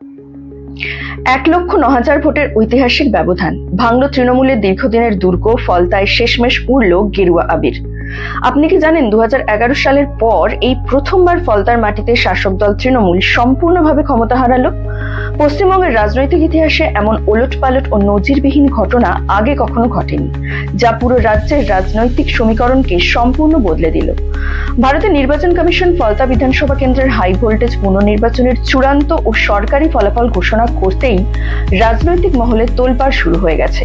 1,09,000 ভোটের ঐতিহাসিক ব্যবধান ভাঙল তৃণমূলের দীর্ঘদিনের দুর্গ ফলতায়, শেষমেশ উড়ল গেরুয়া আবির। আপনি কি জানেন 2011 সালের পর এই প্রথমবার ফলতার মাটিতে শাসক দল তৃণমূল সম্পূর্ণভাবে ক্ষমতা হারালো। পশ্চিমবঙ্গের রাজনৈতিক ইতিহাসে এমন ওলটপালট ও নজিরবিহীন ঘটনা আগে কখনো ঘটেনি, যা পুরো রাজ্যের রাজনৈতিক সমীকরণকে সম্পূর্ণ বদলে দিল। ভারতের নির্বাচন কমিশন ফলতা বিধানসভা কেন্দ্রের হাই ভোল্টেজ পুনর্নির্বাচনের চূড়ান্ত ও সরকারি ফলাফল ঘোষণা করতেই রাজনৈতিক মহলে তোলপাড় শুরু হয়ে গেছে।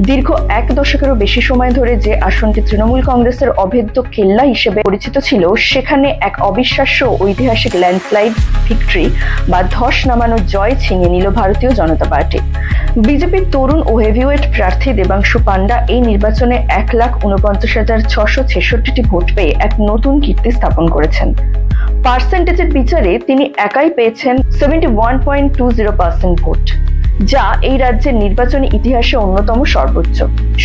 দীর্ঘ 1 দশকেরও বেশি সময় ধরে যে আসনটি তৃণমূল কংগ্রেসের অভেদ্য কেল্লা হিসেবে পরিচিত ছিল, সেখানে এক অবিশ্বাস্য ঐতিহাসিক ল্যান্ডস্লাইড ভিক্টরি বা ধস নামানো জয় ছিনিয়ে নিল ভারতীয় জনতা পার্টি। বিজেপির তরুণ ও হেভিওয়েট প্রার্থী দেবাংশু পান্ডা এই নির্বাচনে 1,49,666টি ভোট পেয়ে এক নতুন কীর্তি স্থাপন করেছেন। পার্সেন্টেজের বিচারে তিনি একাই পেয়েছেন 71.20% ভোট, যা এই রাজ্যের নির্বাচনী ইতিহাসে অন্যতম সর্বোচ্চ।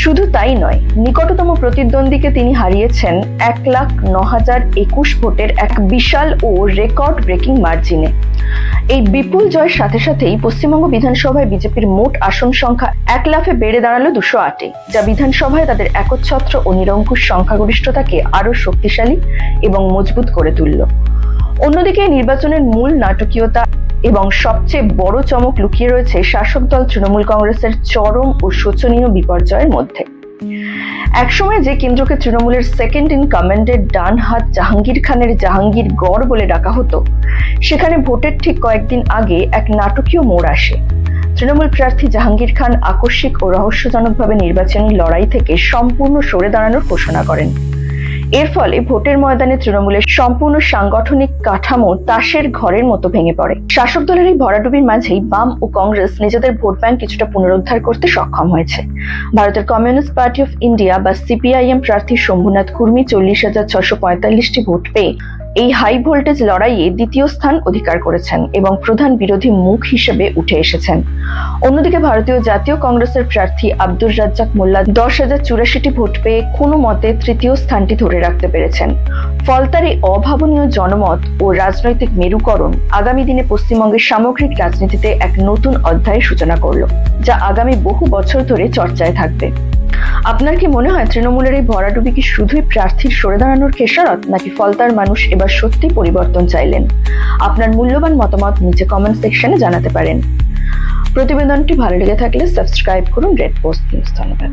শুধু তাই নয়, নিকটতম প্রতিদ্বন্দ্বীকে তিনি হারিয়েছেন 1,09,021 ভোটের এক বিশাল ও রেকর্ড ব্রেকিং মার্জিনে। এই বিপুল জয়ের সাথে সাথেই পশ্চিমবঙ্গ বিধানসভায় বিজেপির মোট আসন সংখ্যা 1 লাফে বেড়ে দাঁড়ালো 208-এ, যা বিধানসভায় তাদের একচ্ছত্র ও নিরঙ্কুশ সংখ্যাগরিষ্ঠতাকে আরো শক্তিশালী এবং মজবুত করে তুলল। অন্যদিকে নির্বাচনের মূল নাটকীয়তা এবং সবচেয়ে বড় চমক লুকিয়ে রয়েছে শাসক দল তৃণমূল কংগ্রেসের চরম ও শোচনীয় বিপর্যয়ের মধ্যে। একসময় যে কেন্দ্রকে তৃণমূলের সেকেন্ড ইন কমান্ডের ডান হাত জাহাঙ্গীর খানের জাহাঙ্গীর গড় বলে ডাকা হতো, সেখানে ভোটের ঠিক কয়েকদিন আগে এক নাটকীয় মোড় আসে। তৃণমূল প্রার্থী জাহাঙ্গীর খান আকস্মিক ও রহস্যজনকভাবে নির্বাচনী লড়াই থেকে সম্পূর্ণ সরে দাঁড়ানোর ঘোষণা করেন। এর ফলে ভোটের ময়দানে তৃণমূলের সম্পূর্ণ সাংগঠনিক কাঠামো তাসের ঘরের মতো ভেঙে পড়ে। শাসক দলের এই ভরাডুবির মাঝেই বাম ও কংগ্রেস নিজেদের ভোট ব্যাংক কিছুটা পুনরুদ্ধার করতে সক্ষম হয়েছে। ভারতের কমিউনিস্ট পার্টি অফ ইন্ডিয়া বা সিপিআইএম প্রার্থী শম্ভুনাথ কুর্মী 40,645টি ভোট পেয়ে এই হাই ভোল্টেজ লড়াইয়ে দ্বিতীয় স্থান অধিকার করেছেন এবং প্রধান বিরোধী মুখ হিসেবে উঠে এসেছেন। অন্যদিকে ভারতীয় জাতীয় কংগ্রেসের প্রার্থী আব্দুর রাজ্জাক মোল্লা 10,084টি ভোট পেয়ে কোনো মতে তৃতীয় স্থানটি ধরে রাখতে পেরেছেন। ফলতার এই অভাবনীয় জনমত ও রাজনৈতিক মেরুকরণ আগামী দিনে পশ্চিমবঙ্গের সামগ্রিক রাজনীতিতে এক নতুন অধ্যায়ের সূচনা করল, যা আগামী বহু বছর ধরে চর্চায় থাকবে। আপনার কি মনে হয় তৃণমূলের এই ভরাডুবি কি শুধুই প্রার্থীর সরে দাঁড়ানোর খেসারত, নাকি ফলতার মানুষ এবার সত্যি পরিবর্তন চাইলেন? আপনার মূল্যবান মতামত নিচে কমেন্ট সেকশনে জানাতে পারেন। প্রতিবেদনটি ভালো লেগে থাকলে সাবস্ক্রাইব করুন রেড পোস্ট নিউজ। ধন্যবাদ।